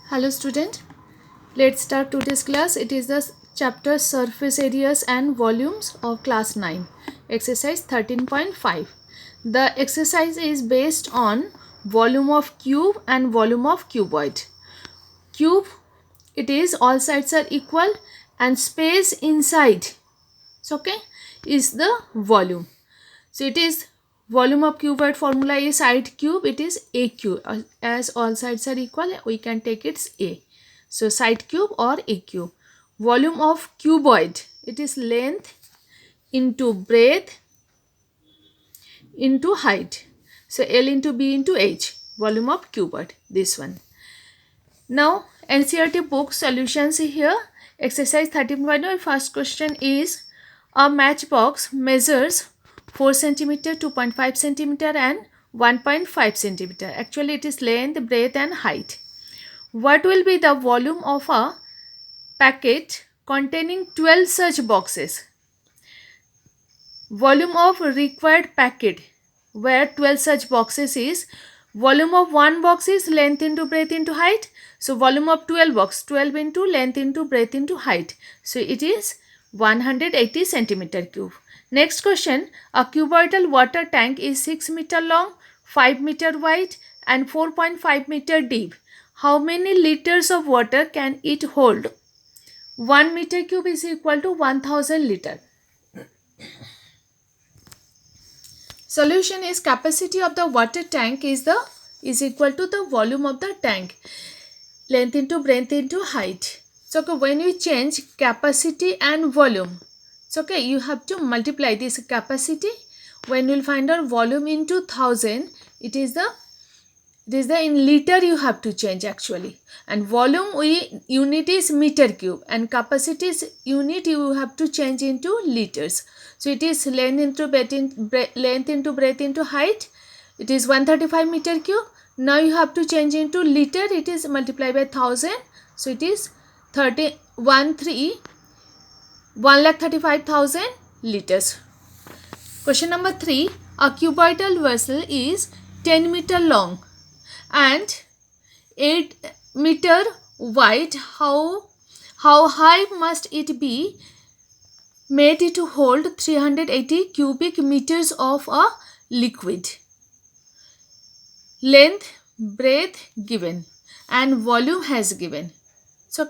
Hello student, let's start today's class. It is the chapter surface areas and volumes of class 9, exercise 13.5. The exercise is based on volume of cube and volume of cuboid. Cube, it is all sides are equal and space inside, is the volume. So it is volume of cuboid formula is side cube, it is a cube. As all sides are equal, we can take its a. So side cube or a cube. Volume of cuboid, it is length into breadth into height. So L into B into H, volume of cuboid, this one. Now NCERT book solutions here. Exercise 13.1, first question is a matchbox measures 4 centimeter, 2.5 centimeter and 1.5 centimeter. Actually it is length, breadth and height. What will be the volume of a packet containing 12 such boxes? Volume of required packet where 12 such boxes is, volume of one box is length into breadth into height. So volume of 12 box, 12 into length into breadth into height. So it is 180 centimeter cube. Next question, a cuboidal water tank is 6 meter long, 5 meter wide and 4.5 meter deep. How many liters of water can it hold? 1 meter cube is equal to 1000 liter. Solution is capacity of the water tank is equal to the volume of the tank, length into breadth into height. So when you change capacity and volume, you have to multiply this capacity. When you will find out volume into 1000, it is the in liter you have to change actually, and volume unit is meter cube and capacity is unit you have to change into liters. So it is length into breadth into height, it is 135 meter cube. Now you have to change into liter, it is multiplied by 1000, so it is 1,35,000 liters. Question number 3, a cuboidal vessel is 10 meter long and 8 meter wide. How high must it be made to hold 380 cubic meters of a liquid? Length, breadth given and volume has given. So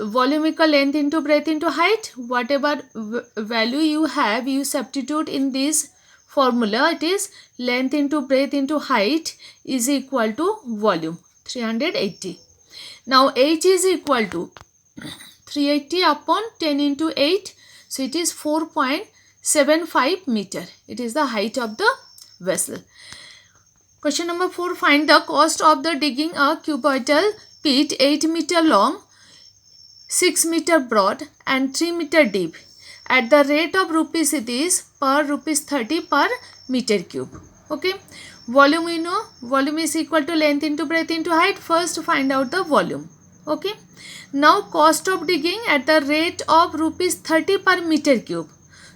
volume equal length into breadth into height. Whatever value you have, you substitute in this formula. It is length into breadth into height is equal to volume 380. Now H is equal to 380 upon 10 into 8. So it is 4.75 meter. It is the height of the vessel. Question number 4, find the cost of the digging a cuboidal pit 8 meter long, 6 meter broad and 3 meter deep at the rate of rupees, it is per rupees 30 per meter cube. Okay, volume we know, volume is equal to length into breadth into height. First find out the volume. Okay, now cost of digging at the rate of rupees 30 per meter cube.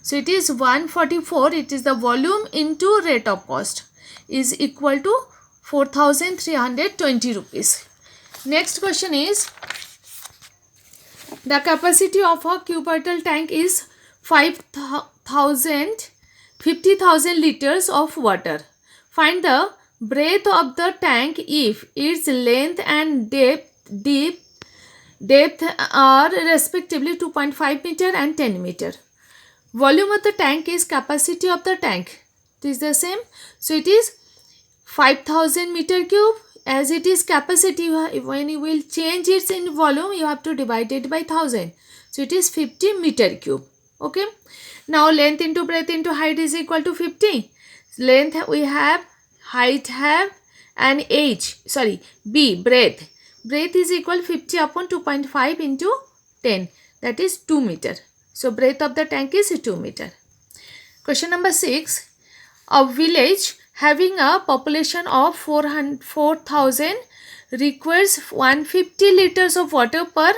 So it is 144, it is the volume into rate of cost, is equal to 4320 rupees. Next question is, the capacity of a cuboidal tank is 50,000 liters of water. Find the breadth of the tank if its length and depth are respectively 2.5 meter and 10 meter. Volume of the tank is capacity of the tank. It is the same. So it is 5000 meter cube. As it is capacity, when you will change it in volume, you have to divide it by 1000. So it is 50 meter cube. Okay. Now length into breadth into height is equal to 50. Length we have, height have, and B, breadth. Breadth is equal 50 upon 2.5 into 10. That is 2 meter. So breadth of the tank is 2 meter. Question number 6. A village having a population of 4,000 requires 150 liters of water per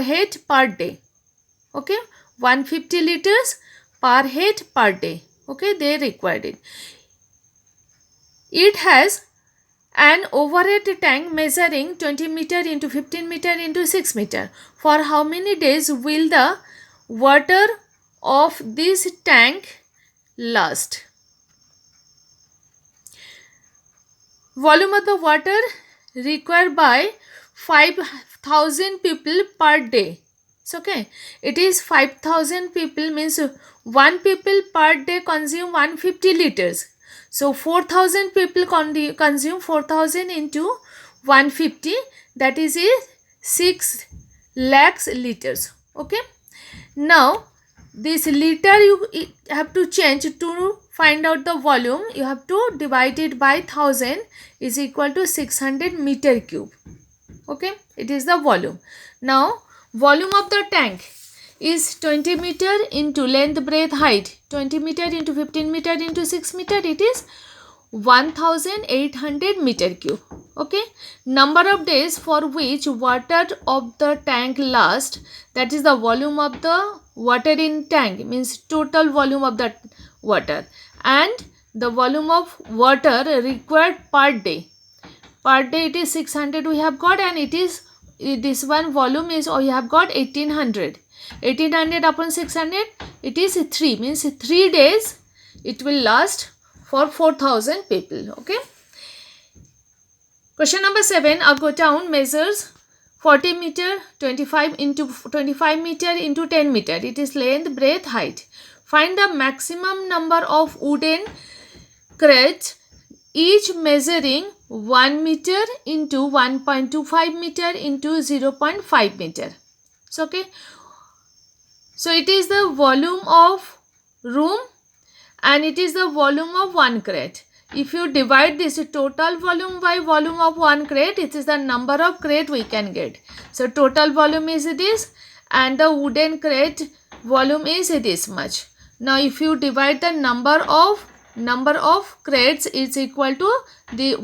head per day. Okay, 150 liters per head per day. Okay, they required it. It has an overhead tank measuring 20 meter into 15 meter into 6 meter. For how many days will the water of this tank last? Volume of the water required by 5,000 people per day. So, okay, it is 5,000 people means one people per day consume 150 liters. So 4,000 people consume 4,000 into 150, that is 6 lakhs liters. Okay. Now this liter you have to change to find out the volume. You have to divide it by 1000 is equal to 600 meter cube. Okay, it is the volume. Now volume of the tank is 20 meter into length, breadth, height. 20 meter into 15 meter into 6 meter, it is 1800 meter cube. Okay, number of days for which water of the tank lasts, that is the volume of the water in tank, means total volume of the water, and the volume of water required per day. Per day it is 600 we have got, and it is this one volume is we have got 1800. 1800 upon 600, it is 3, means 3 days it will last for 4,000 people. Okay. Question number 7. A godown measures 40 meter 25 meter into 10 meter. It is length, breadth, height. Find the maximum number of wooden crates, each measuring 1 meter into 1.25 meter into 0.5 meter. So, okay. So it is the volume of room and it is the volume of one crate. If you divide this total volume by volume of one crate, it is the number of crate we can get. So total volume is this and the wooden crate volume is this much. Now if you divide the number of crates, is equal to the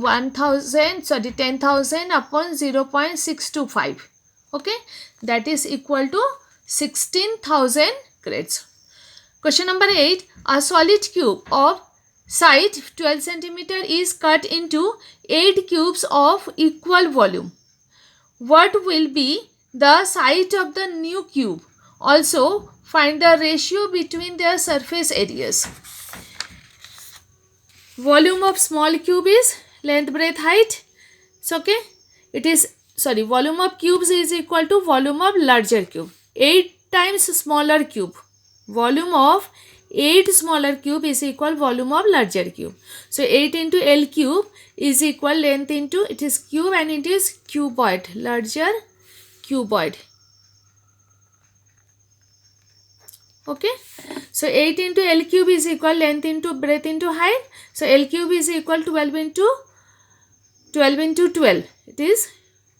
10,000 upon 0.625. Okay, that is equal to 16,000 crates. Question number 8. A solid cube of size 12 centimeter is cut into 8 cubes of equal volume. What will be the size of the new cube? Also find the ratio between their surface areas. Volume of small cube is length, breadth, height. So, okay, it is volume of cubes is equal to volume of larger cube. 8 times smaller cube. Volume of 8 smaller cube is equal volume of larger cube. So 8 into L cube is equal length into, it is cube and it is cuboid, larger cuboid. Okay. So 8 into L cube is equal length into breadth into height. So L cube is equal 12 into 12. It is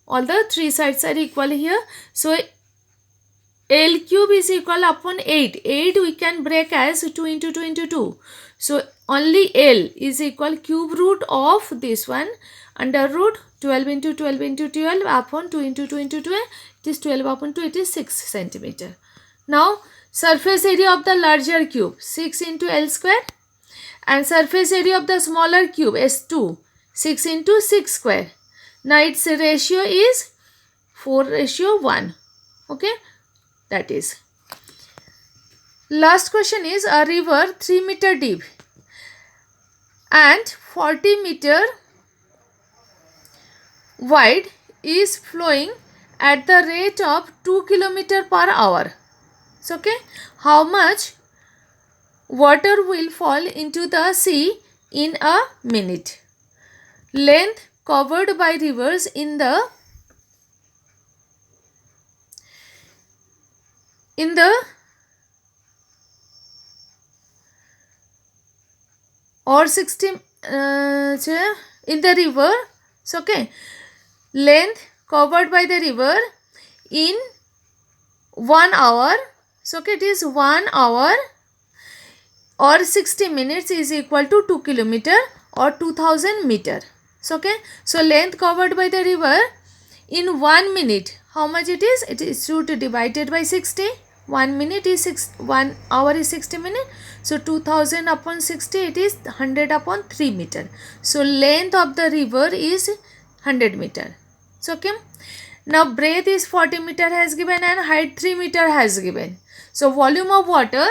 all the three sides are equal here. So L cube is equal upon 8. 8 we can break as 2 into 2 into 2. So only L is equal cube root of this one under root 12 into 12 into 12 upon 2 into 2 into 12. It is 12 upon 2. It is 6 centimeter. Now surface area of the larger cube 6 into L square and surface area of the smaller cube S2 6 into 6 square. Now its ratio is 4:1. Okay. That is. Last question is a river 3 meter deep and 40 meter wide is flowing at the rate of 2 kilometer per hour. So, okay, how much water will fall into the sea in a minute? Length covered by rivers in the or 60 in the river. So, okay, length covered by the river in 1 hour. So, okay, it is 1 hour or 60 minutes is equal to 2 kilometer or 2000 meter. So, okay, so length covered by the river in 1 minute, how much it is? It is root divided by 60. 1 minute is 1 hour is 60 minutes. So 2000 upon 60, it is 100 upon 3 meter. So length of the river is 100 meter. So okay. Now breadth is 40 meter has given and height 3 meter has given. So volume of water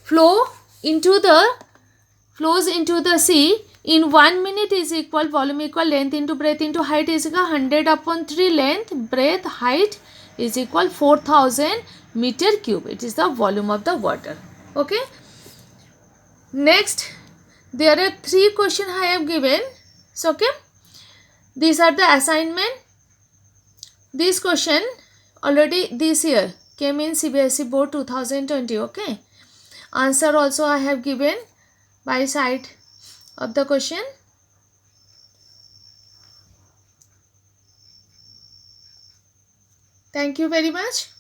flows into the sea in 1 minute is equal, volume equal length into breadth into height is equal 100 upon 3 length, breadth, height is equal 4000 meter cube. It is the volume of the water. Okay. Next, there are 3 questions I have given. So okay, these are the assignment. This question already this year came in CBSE board 2020. Okay, answer also I have given by side of the question. Thank you very much.